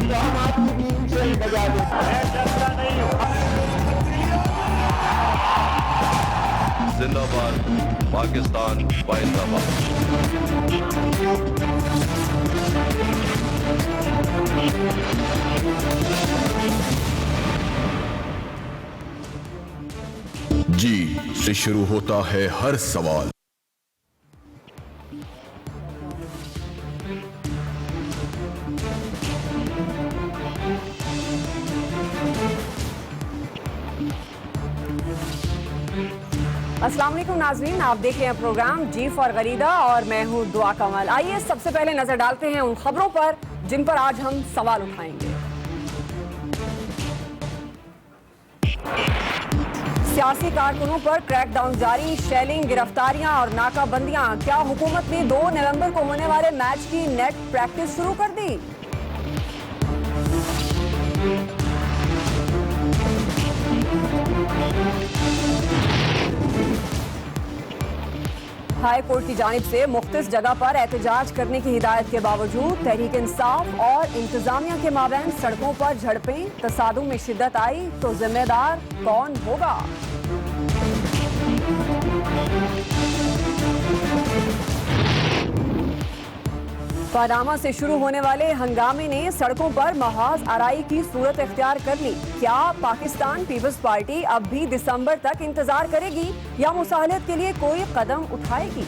تو ہم آپ کی دین سے بجا دیتے ہیں. زندہ باد پاکستان زندہ باد. جی سے شروع ہوتا ہے ہر سوال. السلام علیکم ناظرین، آپ دیکھ رہے ہیں پروگرام جی فار غریدہ اور میں ہوں دعا کمال. آئیے سب سے پہلے نظر ڈالتے ہیں ان خبروں پر جن پر آج ہم سوال اٹھائیں گے. سیاسی کارکنوں پر کریک ڈاؤن جاری، شیلنگ، گرفتاریاں اور ناکہ بندیاں. کیا حکومت نے 2 نومبر کو ہونے والے میچ کی نیٹ پریکٹس شروع کر دی؟ ہائی کورٹ کی جانب سے مختص جگہ پر احتجاج کرنے کی ہدایت کے باوجود تحریک انصاف اور انتظامیہ کے مابین سڑکوں پر جھڑپیں، تصادم میں شدت آئی تو ذمہ دار کون ہوگا؟ پاناما سے شروع ہونے والے ہنگامے نے سڑکوں پر محاذ آرائی کی صورت اختیار کر لی. کیا پاکستان پیپلز پارٹی اب بھی دسمبر تک انتظار کرے گی یا مصالحت کے لیے کوئی قدم اٹھائے گی؟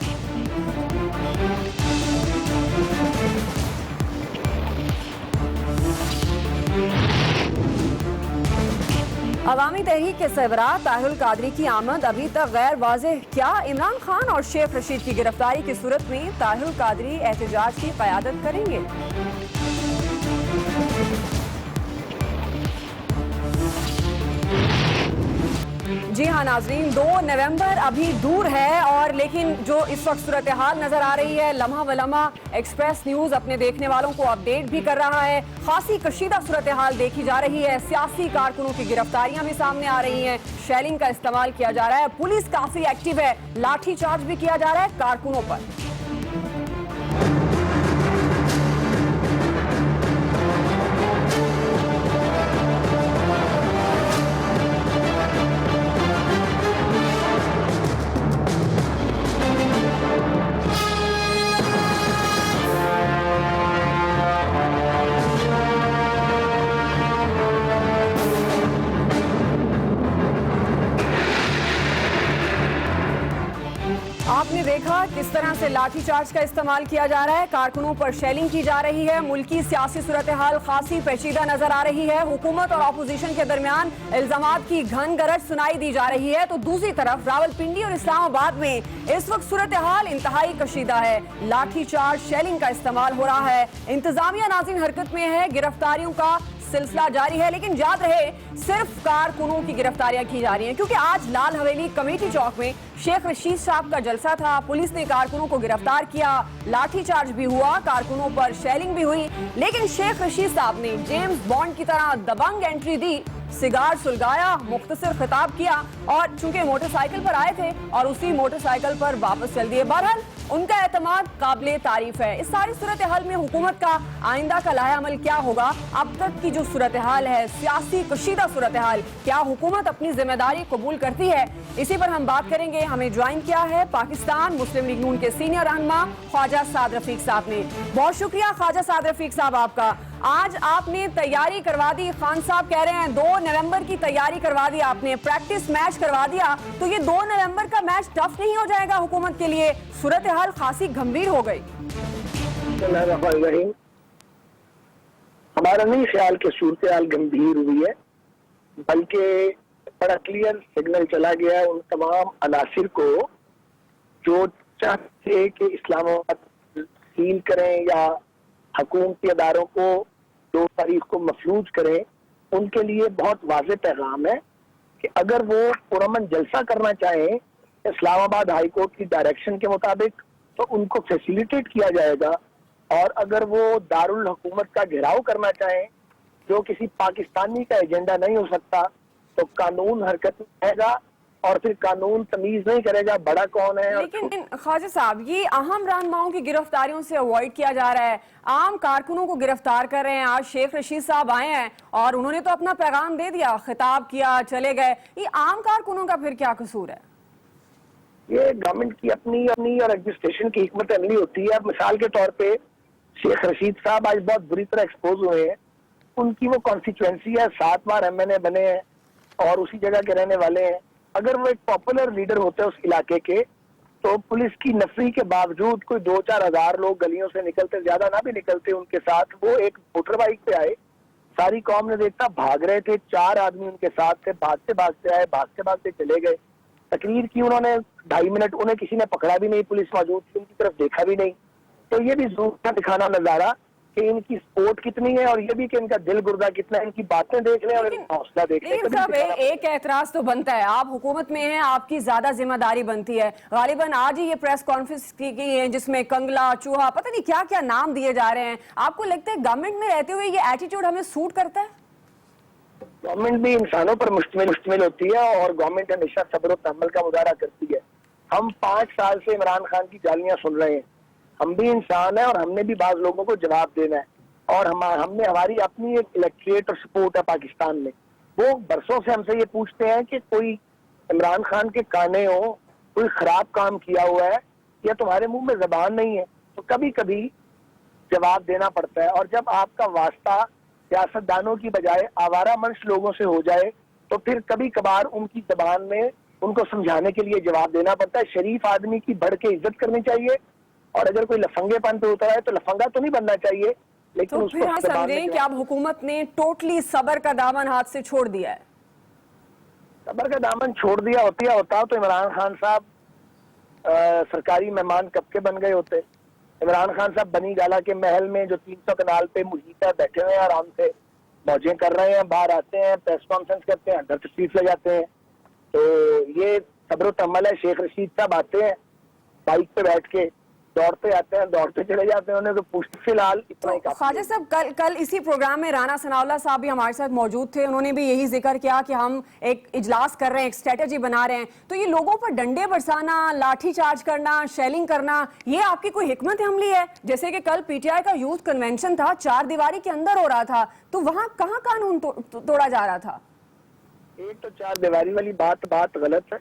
عوامی تحریک کے سربراہ طاہر القادری کی آمد ابھی تک غیر واضح. کیا عمران خان اور شیخ رشید کی گرفتاری کی صورت میں طاہر القادری احتجاج کی قیادت کریں گے؟ جی ہاں ناظرین، 2 نومبر ابھی دور ہے اور لیکن جو اس وقت صورتحال نظر آ رہی ہے، لمحہ بلمحہ ایکسپریس نیوز اپنے دیکھنے والوں کو اپڈیٹ بھی کر رہا ہے. خاصی کشیدہ صورتحال دیکھی جا رہی ہے. سیاسی کارکنوں کی گرفتاریاں بھی سامنے آ رہی ہیں، شیلنگ کا استعمال کیا جا رہا ہے، پولیس کافی ایکٹیو ہے، لاٹھی چارج بھی کیا جا رہا ہے کارکنوں پر. آپ نے دیکھا کس طرح سے لاٹھی چارج کا استعمال کیا جا رہا ہے، کارکنوں پر شیلنگ کی جا رہی ہے. ملکی سیاسی صورتحال خاصی پیچیدہ نظر آ رہی ہے. حکومت اور اپوزیشن کے درمیان الزامات کی گھن گرج سنائی دی جا رہی ہے تو دوسری طرف راولپنڈی اور اسلام آباد میں اس وقت صورتحال انتہائی کشیدہ ہے. لاٹھی چارج، شیلنگ کا استعمال ہو رہا ہے. انتظامیہ ناظرین حرکت میں ہے، گرفتاریوں کا سلسلہ جاری ہے، لیکن یاد رہے صرف کارکنوں کی گرفتاریاں کی جا رہی ہیں کیونکہ آج لال حویلی کمیٹی چوک میں شیخ رشید صاحب کا جلسہ تھا. پولیس نے کارکنوں کو گرفتار کیا، لاٹھی چارج بھی ہوا، کارکنوں پر شیلنگ بھی ہوئی، لیکن شیخ رشید صاحب نے جیمز بانڈ کی طرح دبنگ انٹری دی، سگار سلگایا، مختصر خطاب کیا اور چونکہ موٹر سائیکل پر آئے تھے اور اسی موٹر سائیکل پر واپس چل دیے. بہرحال ان کا اعتماد قابل تعریف ہے. اس ساری صورتحال میں حکومت کا آئندہ کا لائحہ عمل کیا ہوگا؟ اب تک کی جو صورتحال ہے، سیاسی کشیدہ صورتحال، کیا حکومت اپنی ذمہ داری قبول کرتی ہے؟ اسی پر ہم بات کریں گے. ہمیں جوائن کیا ہے پاکستان مسلم لیگ نون کے سینئر رہنما خواجہ سعد رفیق صاحب نے. بہت شکریہ خواجہ سعد رفیق صاحب آپ کا. آج آپ نے تیاری کروا دی، خان صاحب کہہ رہے ہیں 2 نومبر کی تیاری کروا دی، آپ نے پریکٹس میچ کروا دیا، تو یہ 2 نومبر کا میچ ٹف نہیں ہو جائے گا حکومت کے لیے؟ صورتحال خاصی گھمبیر ہو گئی. ہمارا نہیں خیال کہ صورتحال گمبھیر ہوئی ہے، بلکہ بڑا کلیئر سگنل چلا گیا ہے ان تمام عناصر کو جو چاہتے تھے کہ اسلام آباد سیل کریں یا حکومتی اداروں کو 2 تاریخ کو مفلوج کریں. ان کے لیے بہت واضح پیغام ہے کہ اگر وہ پرامن جلسہ کرنا چاہیں اسلام آباد ہائی کورٹ کی ڈائریکشن کے مطابق تو ان کو فیسیلیٹیٹ کیا جائے گا، اور اگر وہ دارالحکومت کا گھیراؤ کرنا چاہیں جو کسی پاکستانی کا ایجنڈا نہیں ہو سکتا تو قانون حرکت میں آئے گا اور پھر قانون تمیز نہیں کرے گا بڑا کون ہے. لیکن خواجہ صاحب یہ اہم رہنماؤں کی گرفتاریوں سے اوائڈ کیا جا رہا ہے, عام کارکنوں کو گرفتار کر رہے ہیں. آج شیخ رشید صاحب آئے ہیں اور انہوں نے تو اپنا پیغام دے دیا, خطاب کیا, چلے گئے. یہ عام کارکنوں کا پھر کیا قصور ہے؟ یہ گورنمنٹ کی اپنی اور ایڈمنسٹریشن کی حکمت عملی ہوتی ہے. مثال کے طور پہ شیخ رشید صاحب آج بہت بری طرح ایکسپوز ہوئے ہیں. ان کی وہ کانسٹیچوئنسی ہے, 7 بار ایم این اے بنے ہیں اور اسی جگہ کے رہنے والے ہیں. اگر وہ ایک پاپولر لیڈر ہوتے ہیں اس علاقے کے تو پولیس کی نفری کے باوجود کوئی 2-4 ہزار لوگ گلیوں سے نکلتے, زیادہ نہ بھی نکلتے ان کے ساتھ. وہ ایک موٹر بائک پہ آئے, ساری قوم نے دیکھا, بھاگ رہے تھے, 4 آدمی ان کے ساتھ تھے, بھاگتے آئے, بھاگتے چلے گئے. تقریر کی انہوں نے 2.5 منٹ, انہیں کسی نے پکڑا بھی نہیں, پولیس موجود تھی, ان کی طرف دیکھا بھی نہیں. تو یہ بھی ضرور کا دکھانا نظارہ کہ ان کی سپورٹ کتنی ہے اور یہ بھی کہ ان کا دل گردہ کتنا ہے, ان کی باتیں دیکھ لیں اور ان کا حوصلہ دیکھ لیں. لیکن صاحب ایک اعتراض تو بنتا ہے, آپ حکومت میں ہیں, آپ کی زیادہ ذمہ داری بنتی ہے. غالباً آج ہی یہ پریس کانفرنس کی گئی ہے جس میں کنگلا, چوہا, پتہ نہیں کیا کیا نام دیے جا رہے ہیں. آپ کو لگتا ہے گورنمنٹ میں رہتے ہوئے یہ ایٹیٹیوڈ ہمیں سوٹ کرتا ہے؟ گورنمنٹ بھی انسانوں پر مشتمل ہوتی ہے اور گورنمنٹ ہمیشہ صبر و تحمل کا مظاہرہ کرتی ہے. ہم 5 سال سے عمران خان کی گالیاں سن رہے ہیں. ہم بھی انسان ہیں اور ہم نے بھی بعض لوگوں کو جواب دینا ہے. اور ہم نے ہماری اپنی ایک الیکٹریٹ اور سپورٹ ہے پاکستان میں. وہ برسوں سے ہم سے یہ پوچھتے ہیں کہ کوئی عمران خان کے کانے ہو, کوئی خراب کام کیا ہوا ہے یا تمہارے منہ میں زبان نہیں ہے. تو کبھی کبھی جواب دینا پڑتا ہے. اور جب آپ کا واسطہ سیاستدانوں کی بجائے آوارہ منش لوگوں سے ہو جائے تو پھر کبھی کبھار ان کی زبان میں ان کو سمجھانے کے لیے جواب دینا پڑتا ہے. شریف آدمی کی بڑھ کے عزت کرنی چاہیے اور اگر کوئی لفنگے پن پہ اترا ہے تو لفنگا تو نہیں بننا چاہیے, لیکن تو اس پھر کو ہم سمجھیں کہ اب حکومت نے ٹوٹلی صبر کا دامن ہاتھ سے چھوڑ دیا ہے. صبر کا دامن چھوڑ دیا ہوتا تو عمران خان صاحب سرکاری مہمان کب کے بن گئے ہوتے. عمران خان صاحب بنی گالا کے محل میں جو 300 کنال پہ محیط ہے بیٹھے ہوئے ہیں, آرام سے موجیں کر رہے ہیں, باہر آتے ہیں, پریس کانفرنس کرتے ہیں, اندر تشریف لے جاتے ہیں. تو یہ صبر و تحمل ہے. شیخ رشید صاحب آتے ہیں بائک پہ بیٹھ کے, دوڑتے آتے ہیں, دوڑتے چلے جاتے ہیں, انہیں تو پوچھتے فی الحال اتنا ہی کافی. خواجہ صاحب کل اسی پروگرام میں رانا ثناء اللہ صاحب بھی ہمارے ساتھ موجود تھے. انہوں نے بھی یہی ذکر کیا کہ ہم ایک اجلاس کر رہے ہیں, ایک اسٹریٹجی بنا رہے ہیں. تو یہ لوگوں پر ڈنڈے برسانا, لاٹھی چارج کرنا, شیلنگ کرنا, یہ آپ کی کوئی حکمت عملی ہے؟ جیسے کہ کل پی ٹی آئی کا یوتھ کنونشن تھا, 4 دیواری کے اندر ہو رہا تھا, تو وہاں کہاں قانون توڑا جا رہا تھا؟ ایک تو 4 دیواری والی بات غلط ہے.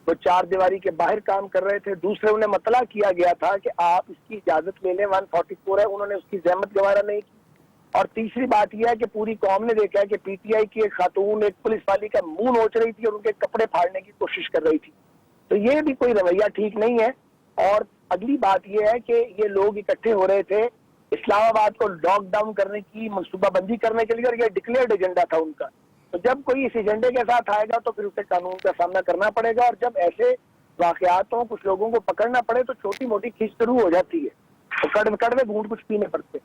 وہ 4 دیواری کے باہر کام کر رہے تھے. دوسرے انہیں مطلع کیا گیا تھا کہ آپ اس کی اجازت لے لیں, 144 ہے, انہوں نے اس کی زحمت گوارا نہیں کی. اور تیسری بات یہ ہے کہ پوری قوم نے دیکھا ہے کہ پی ٹی آئی کی ایک خاتون ایک پولیس والی کا منہ نوچ رہی تھی اور ان کے کپڑے پھاڑنے کی کوشش کر رہی تھی. تو یہ بھی کوئی رویہ ٹھیک نہیں ہے. اور اگلی بات یہ ہے کہ یہ لوگ اکٹھے ہو رہے تھے اسلام آباد کو لاک ڈاؤن کرنے کی منصوبہ بندی کرنے کے لیے, اور یہ ڈکلیئرڈ ایجنڈا تھا ان کا. تو جب کوئی اس ایجنڈے کے ساتھ آئے گا تو پھر اسے قانون کا سامنا کرنا پڑے گا. اور جب ایسے واقعات ہوں, کچھ لوگوں کو پکڑنا پڑے تو چھوٹی موٹی کھینچ شروع ہو جاتی ہے, تو کڑوے گھونٹ کچھ پینے پڑتے.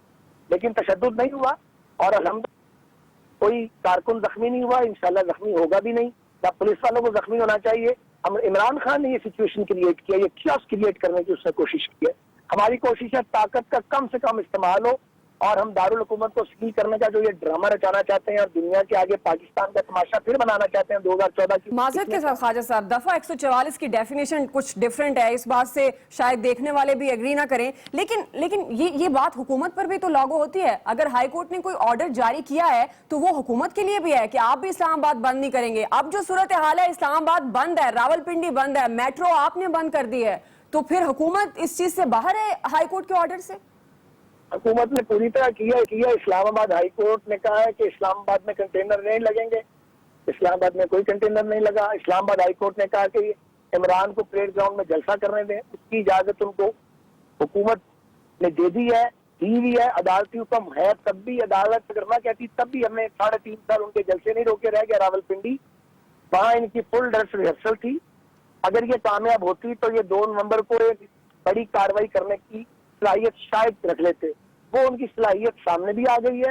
لیکن تشدد نہیں ہوا اور الحمدللہ کوئی کارکن زخمی نہیں ہوا, انشاءاللہ زخمی ہوگا بھی نہیں. نہ پولیس والوں کو زخمی ہونا چاہیے. عمران خان نے یہ سچویشن کریٹ کیا, یہ کیوس کریٹ کرنے کی اس نے کوشش کی ہے. ہماری کوشش ہے طاقت کا کم سے کم استعمال ہو اور ہم دارالحکومت کو سیل کرنے کا جو یہ ڈرامہ رچانا چاہتے ہیں اور دنیا کے آگے پاکستان کا تماشا پھر بنانا چاہتے ہیں 2014 کی. معذرت کے ساتھ خواجہ صاحب, دفعہ 144 کی ڈیفینیشن کچھ ڈیفرنٹ ہے, اس بات سے شاید دیکھنے والے بھی ایگری نہ کریں, لیکن یہ بات حکومت پر بھی تو لاگو ہوتی ہے. اگر ہائی کورٹ نے کوئی آرڈر جاری کیا ہے تو وہ حکومت کے لیے بھی ہے کہ آپ بھی اسلام آباد بند نہیں کریں گے. اب جو صورتحال ہے, اسلام آباد بند ہے, راولپنڈی بند ہے, میٹرو آپ نے بند کر دی ہے, تو پھر حکومت اس چیز سے باہر ہے ہائی کورٹ کے آرڈر سے؟ حکومت نے پوری طرح کیا. اسلام آباد ہائی کورٹ نے کہا ہے کہ اسلام آباد میں کنٹینر نہیں لگیں گے. اسلام آباد میں کوئی کنٹینر نہیں لگا. اسلام آباد ہائی کورٹ نے کہا کہ عمران کو پریڈ گراؤنڈ میں جلسہ کرنے دیں, اس کی اجازت ان کو حکومت نے دے دی ہے. عدالتی حکم ہے, تب بھی عدالت اگر نہ کہتی تب بھی ہمیں 3.5 سال ان کے جلسے نہیں روکے رہ گئے. راولپنڈی وہاں ان کی فل ڈریس ریہرسل تھی. اگر یہ کامیاب ہوتی تو یہ 2 نومبر کو ایک بڑی کاروائی کرنے کی صلاحیت شاید رکھ لیتے. وہ ان کی صلاحیت سامنے بھی آ گئی ہے,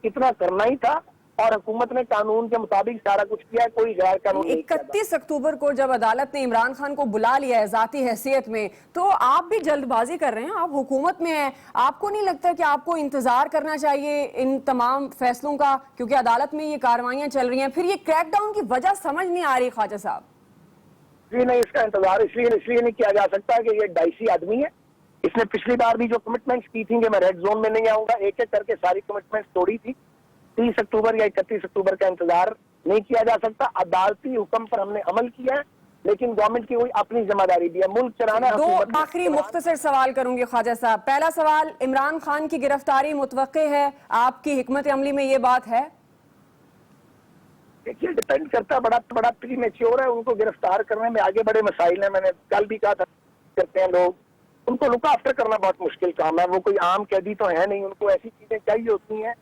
اتنا کرنا ہی تھا اور حکومت نے قانون کے مطابق سارا کچھ کیا ہے, کوئی غیر قانون نہیں کیا. 31 اکتوبر کو جب عدالت نے عمران خان کو بلا لیا ہے ذاتی حیثیت میں, تو آپ بھی جلد بازی کر رہے ہیں, آپ حکومت میں ہیں, آپ کو نہیں لگتا کہ آپ کو انتظار کرنا چاہیے ان تمام فیصلوں کا, کیونکہ عدالت میں یہ کارروائیاں چل رہی ہیں, پھر یہ کریک ڈاؤن کی وجہ سمجھ نہیں آ رہی خواجہ صاحب؟ نہیں اس کا انتظار اس لیے نہیں کیا جا سکتا کہ یہ ڈائسی آدمی ہے. اس نے پچھلی بار بھی جو کمٹمنٹس کی تھیں کہ میں ریڈ زون میں نہیں آؤں گا, ایک ایک کر کے ساری کمٹمنٹس توڑی تھی. 30 اکتوبر یا 31 اکتوبر کا انتظار نہیں کیا جا سکتا. عدالتی حکم پر ہم نے عمل کیا ہے, لیکن گورنمنٹ کی کوئی اپنی ذمہ داری بھی ہے. ملک چلانا دو آخری مختصر سوال کروں گی خواجہ صاحب. پہلا سوال, عمران خان کی گرفتاری متوقع ہے؟ آپ کی حکمت عملی میں یہ بات ہے؟ دیکھیے ڈپینڈ کرتا ہے, بڑا پری میچیور ہے. ان کو گرفتار کرنے میں آگے بڑے مسائل ہیں. میں نے کل بھی کہا تھا کرتے ہیں لوگ, ان کو لک آفٹر کرنا بہت مشکل کام ہے. وہ کوئی عام قیدی تو ہے نہیں, ان کو ایسی چیزیں چاہیے ہوتی ہیں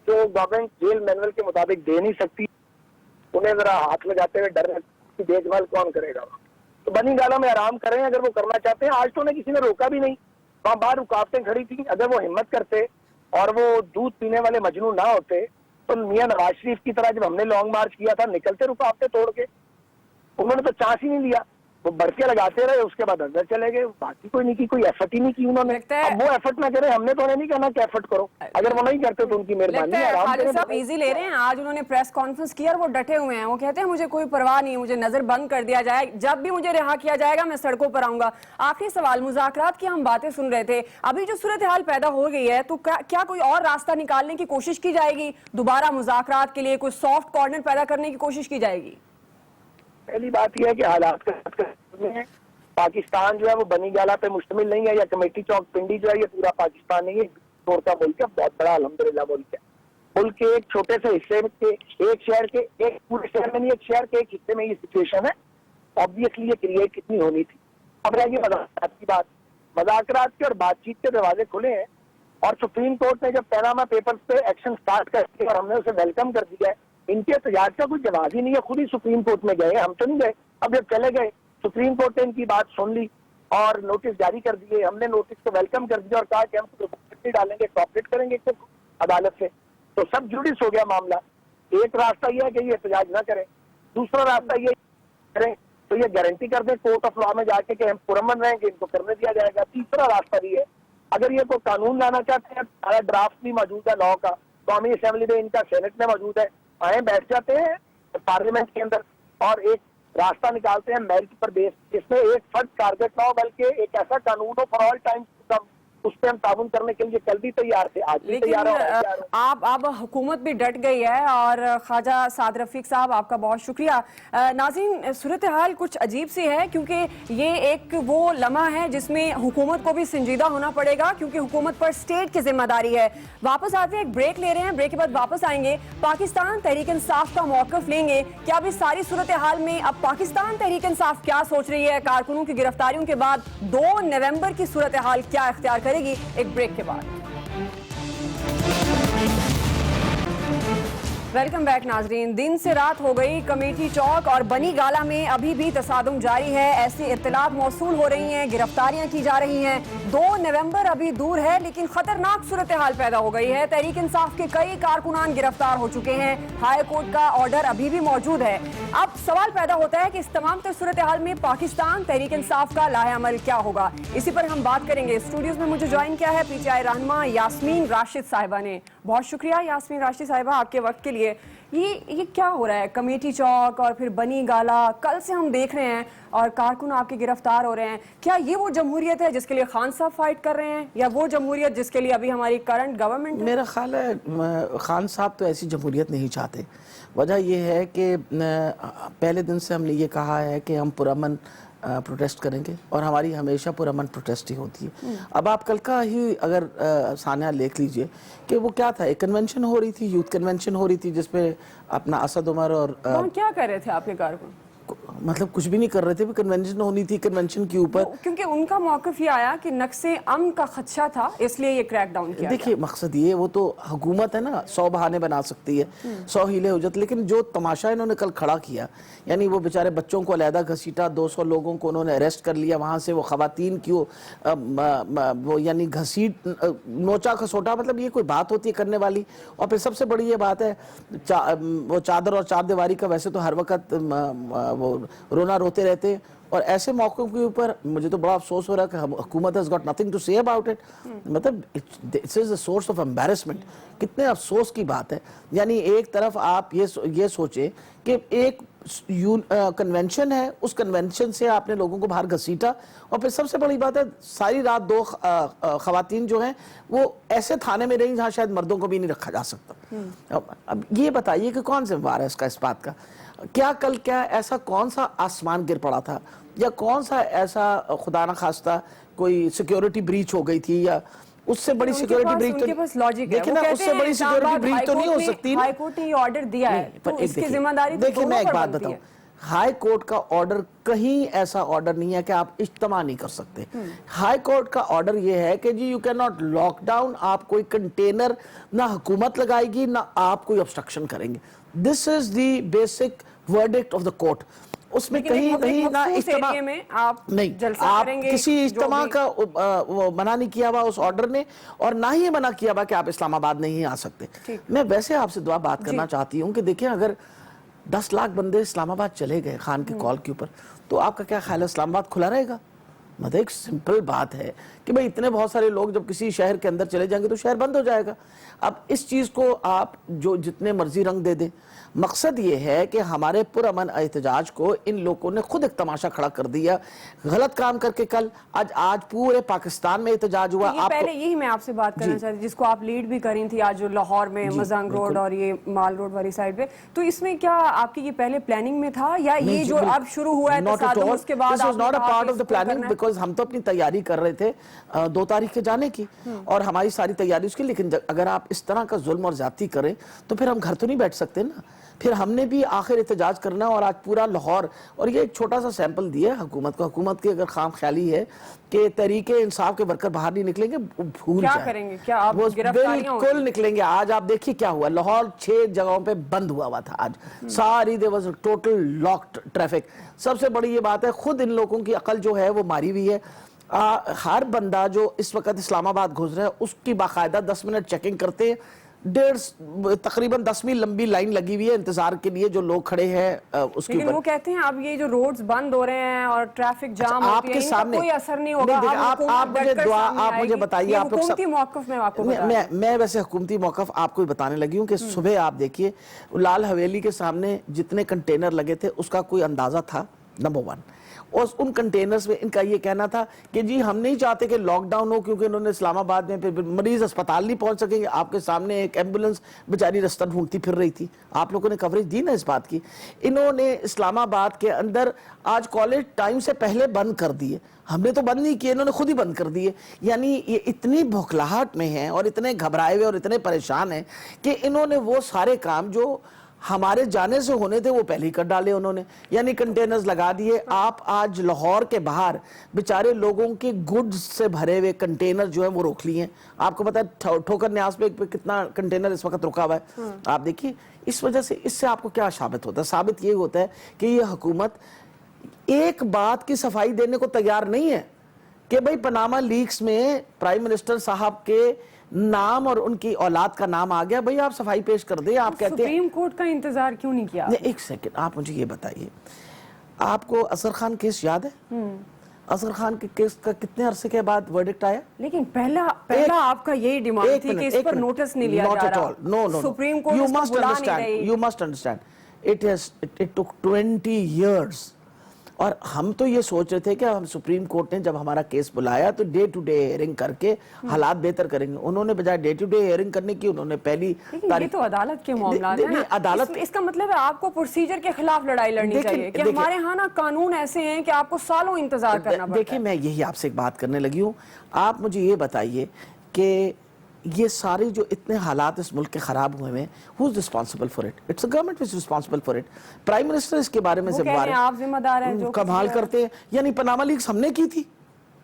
جو گورنمنٹ جیل مینول کے مطابق دے نہیں سکتی. انہیں ذرا ہاتھ لگاتے ہوئے ڈر کی دیکھ بھال کون کرے گا. تو بنی گالہ میں آرام کریں اگر وہ کرنا چاہتے ہیں. آج تو انہیں کسی نے روکا بھی نہیں, وہاں باہر رکاوٹیں کھڑی تھیں. اگر وہ ہمت کرتے اور وہ دودھ پینے والے مجنون نہ ہوتے تو میاں نواز شریف کی طرح جب ہم نے لانگ مارچ کیا تھا نکلتے رکاوٹیں توڑ کے. انہوں نے تو چانس ہی نہیں لیا, وہ بڑھ کے لگاتے رہے, اس کے بعد اندر چلے گئے. باقی کوئی نہیں کی, کوئی ایفرٹ ہی نہیں کی انہوں نے. اب وہ ایفرٹ نہ کرے, ہم نے تو انہیں نہیں کہنا کہ ایفرٹ کرو. اگر وہ نہیں کرتے تو ان کی مہربانی ہے, آرام کریں. صاحب ایزی لے رہے ہیں. آج انہوں نے پریس کانفرنس کی اور وہ ڈٹے ہوئے ہیں. وہ کہتے ہیں مجھے کوئی پرواہ نہیں, مجھے نظر بند کر دیا جائے, جب بھی مجھے رہا کیا جائے گا میں سڑکوں پر آؤں گا. آخری سوال, مذاکرات کی ہم باتیں سن رہے تھے, ابھی جو صورتحال پیدا ہو گئی ہے تو کیا کوئی اور راستہ نکالنے کی کوشش کی جائے گی؟ دوبارہ مذاکرات کے لیے کوئی سافٹ کارنر پیدا کرنے کی کوشش کی جائے گی؟ پہلی بات یہ ہے کہ حالات میں پاکستان جو ہے وہ بنی گالہ پہ مشتمل نہیں ہے, یا کمیٹی چوک پنڈی جو ہے یہ پورا پاکستان نہیں ہے. دور کا ملک ہے, بہت بڑا الحمدللہ ملک ہے. ملک کے ایک چھوٹے سے حصے کے, ایک شہر کے, ایک پورے شہر میں نہیں, ایک شہر کے ایک حصے میں یہ سچویشن ہے. آبویسلی یہ کریٹ کتنی ہونی تھی. اب رہ گئی مذاکرات کی بات. مذاکرات کے اور بات چیت کے دروازے کھلے ہیں, اور سپریم کورٹ نے جب پیناما پیپرز پہ ایکشن سٹارٹ کر دیا اور ہم نے اسے ویلکم کر دیا ہے, ان کے احتجاج کا کوئی جواب ہی نہیں ہے. خود ہی سپریم کورٹ میں گئے, ہم تو نہیں گئے. اب جب چلے گئے, سپریم کورٹ نے ان کی بات سن لی اور نوٹس جاری کر دیے. ہم نے نوٹس کو ویلکم کر دیا اور کہا کہ ہم ڈالیں گے, کوآپریٹ کریں گے عدالت سے. تو سب جوڈس ہو گیا معاملہ. ایک راستہ یہ ہے کہ یہ احتجاج نہ کریں, دوسرا راستہ یہ کریں تو یہ گارنٹی کر دیں کورٹ آف لا میں جا کے کہ ہم پرامن رہیں گے, ان کو کرنے دیا جائے گا. تیسرا راستہ بھی ہے, اگر یہ کوئی قانون لانا چاہتے ہیں, سارا ڈرافٹ بھی موجود ہے لا کا, قومی اسمبلی میں, ان کا سینٹ میں موجود ہے, آئیں بیٹھ جاتے ہیں پارلیمنٹ کے اندر اور ایک راستہ نکالتے ہیں میرٹ پر بیس, جس میں ایک فرد ٹارگٹ نہ ہو بلکہ ایک ایسا قانون ہو فار آل ٹائم. اس پہ ہم تعاون کرنے کے لیے کل بھی تیار تھے, آج بھی تیار ہیں. اب حکومت بھی ڈٹ گئی ہے. اور خواجہ سعد رفیق صاحب آپ کا بہت شکریہ. ناظرین, صورتحال کچھ عجیب سی ہے کیونکہ یہ ایک وہ لمحہ ہے جس میں حکومت کو بھی سنجیدہ ہونا پڑے گا, کیونکہ حکومت پر اسٹیٹ کی ذمہ داری ہے. واپس آتے ہیں, ایک بریک لے رہے ہیں, بریک کے بعد واپس آئیں گے. پاکستان تحریک انصاف کا موقف لیں گے. کیا اب اس ساری صورتحال میں اب پاکستان تحریک انصاف کیا سوچ رہی ہے؟ کارکنوں کی گرفتاریوں کے بعد 2 نومبر کی صورتحال کیا اختیار کرے گی؟ ایک بریک کے بعد. ویلکم بیک ناظرین. دن سے رات ہو گئی, کمیٹی چوک اور بنی گالہ میں ابھی بھی تصادم جاری ہے. ایسی اطلاعات موصول ہو رہی ہیں, گرفتاریاں کی جا رہی ہیں. 2 نومبر ابھی دور ہے لیکن خطرناک صورتحال پیدا ہو گئی ہے. تحریک انصاف کے کئی کارکنان گرفتار ہو چکے ہیں. ہائی کورٹ کا آرڈر ابھی بھی موجود ہے. اب سوال پیدا ہوتا ہے کہ اس تمام تر صورتحال میں پاکستان تحریک انصاف کا لاہ عمل کیا ہوگا؟ اسی پر ہم بات کریں گے. اسٹوڈیوز میں مجھے جوائن کیا ہے PTI رہنما یاسمین راشد صاحبہ نے. بہت شکریہ یاسمین راشد صاحبہ آپ کے وقت کے لیے. یہ کیا ہو رہا ہے؟ کمیٹی چوک اور پھر بنی گالہ کل سے ہم دیکھ رہے ہیں اور کارکن آپ کے گرفتار ہو رہے ہیں. کیا یہ وہ جمہوریت ہے جس کے لیے خان صاحب فائٹ کر رہے ہیں, یا وہ جمہوریت جس کے لیے ابھی ہماری کرنٹ گورنمنٹ ہے؟ میرا خیال ہے خان صاحب تو ایسی جمہوریت نہیں چاہتے. وجہ یہ ہے کہ پہلے دن سے ہم نے یہ کہا ہے کہ ہم پرامن پروٹیسٹ کریں گے, اور ہماری ہمیشہ پرامن پروٹیسٹ ہی ہوتی ہے. اب آپ کل کا ہی اگر سانحہ دیکھ لیجئے کہ وہ کیا تھا, ایک کنونشن ہو رہی تھی, یوتھ کنونشن ہو رہی تھی, جس پہ اپنا اسد عمر اور کیا کر رہے تھے آپ کے کارکن؟ مطلب کچھ بھی نہیں کر رہے تھے. وہ کنونشن ہونی تھی, کنونشن کے اوپر کیونکہ ان کا موقف یہ آیا کہ نقص امن کا خدشہ تھا, اس لیے یہ کریک ڈاؤن کیا. دیکھیے مقصد یہ, وہ تو حکومت ہے نا, 100 بہانے بنا سکتی ہے, 100 ہیلے ہو جاتے, لیکن جو تماشا انہوں نے کل کھڑا کیا, یعنی وہ بیچارے بچوں کو علیحدہ گھسیٹا, 200 لوگوں کو انہوں نے اریسٹ کر لیا, وہاں سے وہ خواتین کی وہ یعنی گھسیٹ نوچا کھسوٹا, مطلب یہ کوئی بات ہوتی ہے کرنے والی. اور پھر سب سے بڑی یہ بات ہے, وہ چادر اور چار دیواری کا ویسے تو ہر وقت وہ رونا روتے رہتے, اور ایسے موقعوں کے اوپر مجھے تو بڑا افسوس ہو رہا ہے کہ حکومت has got nothing to say about it. مطلب this is a source of embarrassment. کتنے افسوس کی بات ہے. یعنی ایک طرف آپ یہ سوچیں کہ ایک کنونشن ہے, اس کنونشن سے آپ نے لوگوں کو باہر گھسیٹا, اور پھر سب سے بڑی بات ہے ساری رات 2 خواتین جو ہیں وہ ایسے تھانے میں رہیں جہاں شاید مردوں کو بھی نہیں رکھا جا سکتا. اب یہ بتائیے کہ کون ذمہ دار ہے اس بات کا؟ کیا کل ایسا کون سا آسمان گر پڑا تھا, یا کون سا ایسا خدا نہ خواستہ کوئی سیکیورٹی بریچ ہو گئی تھی, یا اس سے بڑی سیکیورٹی بریچ تو دیکھیں نا, اس سے بڑی سیکیورٹی بریچ تو نہیں ہو سکتی. ہائی کورٹ نے یہ آرڈر دیا ہے تو اس کی ذمہ داری دیکھیں میں ایک بات بتاؤں, ہائی کورٹ کا آرڈر کہیں ایسا آرڈر نہیں ہے کہ آپ اجتماع نہیں کر سکتے. ہائی کورٹ کا آرڈر یہ ہے کہ جی you can not lockdown, آپ کوئی کنٹینر نہ حکومت لگائے گی نہ آپ کوئی obstruction کریں گے. This is the basic verdict of the court. اس میں کہیں نہ اجتماع نہیں, آپ کسی اجتماع کا منع نہیں کیا ہوا اس آرڈر نے, اور نہ ہی منع کیا ہوا کہ آپ اسلام آباد نہیں آ سکتے. میں ویسے آپ سے دعا بات کرنا چاہتی ہوں کہ دیکھیں اگر 10 لاکھ بندے اسلام آباد چلے گئے خان کی کال کے اوپر, تو آپ کا کیا خیال ہے اسلام آباد کھلا رہے گا؟ مطلب ایک سمپل بات ہے کہ بھئی اتنے بہت سارے لوگ جب کسی شہر کے اندر چلے جائیں گے تو شہر بند ہو جائے گا. اب اس چیز کو آپ جو جتنے مرضی رنگ دے دیں, مقصد یہ ہے کہ ہمارے پرامن احتجاج کو ان لوگوں نے خود ایک تماشا کھڑا کر دیا, غلط کام کر کے کل آج پورے پاکستان میں احتجاج ہوا. پہلے یہی میں آپ سے بات کرنا چاہتی جس کو آپ لیڈ بھی کری تھی آج لاہور میں مزنگ روڈ اور یہ مال روڈ والی سائڈ پہ, تو اس میں کیا آپ کی یہ پہلے پلاننگ میں تھا یا یہ جو اب شروع ہوا ہے تصادم اس کے بعد؟ This was not a part of the planning because ہم تو اپنی تیاری کر رہے تھے 2 تاریخ کے جانے کی, اور ہماری ساری تیاری اس کی, لیکن اگر آپ اس طرح کا ظلم اور زیادتی کریں تو پھر ہم گھر تو نہیں بیٹھ سکتے نا. پھر ہم نے بھی آخر احتجاج کرنا, اور آج پورا لاہور, اور یہ ایک چھوٹا سا سیمپل دیا حکومت کو. حکومت کی اگر خام خیالی ہے کہ تحریک انصاف کے ورکر باہر نہیں نکلیں گے, بھول کیا جائیں, کریں گے, کیا آپ بالکل نکلیں گے. آج آپ دیکھیے کیا ہوا, لاہور 6 جگہوں پہ بند ہوا تھا آج, ساری there was a total locked traffic. سب سے بڑی یہ بات ہے خود ان لوگوں کی عقل جو ہے وہ ماری ہوئی ہے. ہر بندہ جو اس وقت اسلام آباد گھس رہا ہے اس کی باقاعدہ 10 منٹ چیکنگ کرتے ہیں. تقریباً 10 میل لمبی لائن لگی ہوئی ہے انتظار کے لیے جو لوگ کھڑے ہیں اس کے اوپر. لیکن وہ کہتے ہیں اب یہ جو روڈز بند ہو رہے ہیں اور ٹریفک جام ہوتی ہے, ان کا کوئی اثر نہیں ہوگا. آپ مجھے بتائیے, حکومتی موقف میں آپ کو میں ویسے حکومتی موقف آپ کو بتانے لگی ہوں کہ صبح آپ دیکھیے لال حویلی کے سامنے جتنے کنٹینر لگے تھے اس کا کوئی اندازہ تھا. نمبر 1, اور ان کنٹینرز میں ان کا یہ کہنا تھا کہ جی ہم نہیں چاہتے کہ لاک ڈاؤن ہو, کیونکہ انہوں نے اسلام آباد میں پھر مریض اسپتال نہیں پہنچ سکیں گے. آپ کے سامنے ایک ایمبولنس بیچاری رستہ ڈھونڈتی پھر رہی تھی, آپ لوگوں نے کوریج دی نا اس بات کی. انہوں نے اسلام آباد کے اندر آج کالج ٹائم سے پہلے بند کر دیے. ہم نے تو بند نہیں کیے, انہوں نے خود ہی بند کر دیے. یعنی یہ اتنی بھوکلاہٹ میں ہیں اور اتنے گھبرائے ہوئے اور اتنے پریشان ہیں کہ انہوں نے وہ سارے کام جو ہمارے جانے سے ہونے تھے وہ پہلے ہی کر ڈالے انہوں نے. یعنی کنٹینرز لگا دیے. آپ آج لاہور کے باہر بیچارے لوگوں کے گڈز سے بھرے ہوئے کنٹینر جو ہیں وہ روک لیے ہیں. آپ کو پتا ہے ٹھوکر نیاز پہ کتنا کنٹینر اس وقت رکا ہوا ہے. آپ دیکھیے اس وجہ سے اس سے آپ کو کیا ثابت ہوتا ہے؟ ثابت یہ ہوتا ہے کہ یہ حکومت ایک بات کی صفائی دینے کو تیار نہیں ہے کہ بھئی پاناما لیکس میں پرائم منسٹر صاحب کے نام اور ان کی اولاد کا نام آ گیا, بھئی آپ صفائی پیش کر دیں. آپ کہتے ہیں سپریم کورٹ کا انتظار کیوں نہیں کیا؟ ایک سیکنڈ, آپ مجھے یہ بتائیے, آپ کو اظہر خان کیس یاد ہے؟ اظہر خان کے کیس کا کتنے عرصے کے بعد ورڈکٹ آیا؟ لیکن پہلا آپ کا یہی ڈیمانڈ تھی کہ اس پر نوٹس نہیں لیا جا رہا. No. سپریم کورٹ اس کو بلا نہیں رہی. You must understand. It took 20 years. اور ہم تو یہ سوچ رہے تھے کہ ہم سپریم کورٹ نے جب ہمارا کیس بلایا تو ڈے ٹو ڈے ہیئرنگ کر کے حالات بہتر کریں گے. انہوں نے بجائے ڈے ٹو ڈے ہیئرنگ کرنے کی انہوں نے پہلی یہ تو عدالت کے معاملات ہیں. عدالت اس کا مطلب ہے آپ کو پروسیجر کے خلاف لڑائی لڑنی چاہیے کہ ہمارے ہاں نا قانون ایسے ہیں کہ آپ کو سالوں انتظار کرنا پڑتا ہے. دیکھیں میں یہی آپ سے ایک بات کرنے لگی ہوں. آپ مجھے یہ بتائیے کہ یہ سارے جو اتنے حالات اس ملک کے خراب ہوئے ہیں, who is responsible for it? It's the government which is responsible for it. Prime minister اس کے بارے میں ذمہ دار ہے. آپ ذمہ دار ہیں جو کمال کرتے ہیں. یعنی پاناما لیکس ہم نے کی تھی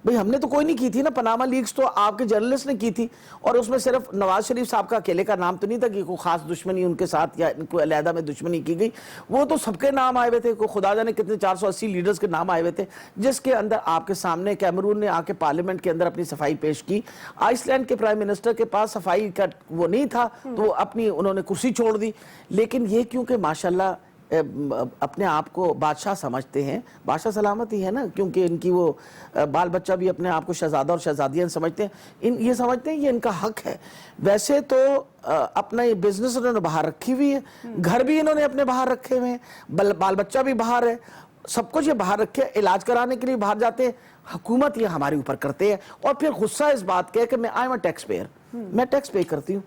بھئی, ہم نے تو کوئی نہیں کی تھی نا. پاناما لیکس تو آپ کے جرنلسٹ نے کی تھی, اور اس میں صرف نواز شریف صاحب کا اکیلے کا نام تو نہیں تھا کہ کوئی خاص دشمنی ان کے ساتھ یا ان کو علیحدہ میں دشمنی کی گئی. وہ تو سب کے نام آئے ہوئے تھے, کوئی خدا جانے کتنے 480 لیڈرز کے نام آئے ہوئے تھے, جس کے اندر آپ کے سامنے کیمرون نے آ کے پارلیمنٹ کے اندر اپنی صفائی پیش کی. آئس لینڈ کے پرائم منسٹر کے پاس صفائی کا وہ نہیں تھا تو وہ اپنی انہوں نے کرسی چھوڑ دی. لیکن یہ کیونکہ ماشاءاللہ اپنے آپ کو بادشاہ سمجھتے ہیں. بادشاہ سلامت ہی ہے نا, کیونکہ ان کی وہ بال بچہ بھی اپنے آپ کو شہزادہ اور شہزادیاں سمجھتے ہیں, یہ سمجھتے ہیں یہ ان کا حق ہے. ویسے تو اپنا یہ بزنس انہوں نے باہر رکھی ہوئی ہے, گھر بھی انہوں نے اپنے باہر رکھے ہوئے ہیں, بال بچہ بھی باہر ہے, سب کچھ یہ باہر رکھے, علاج کرانے کے لیے باہر جاتے ہیں. حکومت یہ ہمارے اوپر کرتے ہیں, اور پھر غصہ اس بات کا ہے کہ میں I am a tax payer, میں ٹیکس پے کرتی ہوں.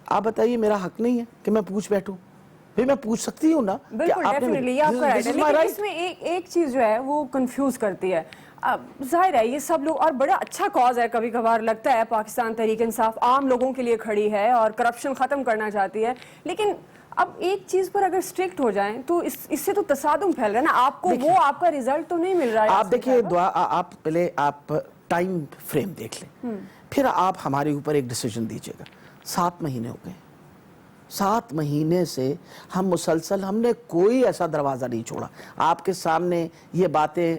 آپ بتائیے میرا حق نہیں ہے کہ میں پوچھ بیٹھوں؟ بھی میں پوچھ سکتی ہوں نا. بالکل ڈیفینیٹلی یہ آپ کا رائٹ ہے, لیکن اس میں ایک چیز جو ہے وہ کنفیوز کرتی ہے. ظاہر ہے یہ سب لوگ, اور بڑا اچھا کاز ہے, کبھی کبھار لگتا ہے پاکستان تحریک انصاف عام لوگوں کے لیے کھڑی ہے اور کرپشن ختم کرنا چاہتی ہے, لیکن اب ایک چیز پر اگر اسٹرکٹ ہو جائیں تو اس سے تو تصادم پھیل رہا ہے نا, آپ کو وہ آپ کا ریزلٹ تو نہیں مل رہا ہے. آپ دیکھیے آپ پہلے آپ ٹائم فریم دیکھ لیں, پھر آپ ہمارے اوپر ایک ڈیسیجن دیجیے گا. 7 مہینے ہو گئے, 7 مہینے سے ہم مسلسل, ہم نے کوئی ایسا دروازہ نہیں چھوڑا. آپ کے سامنے یہ باتیں,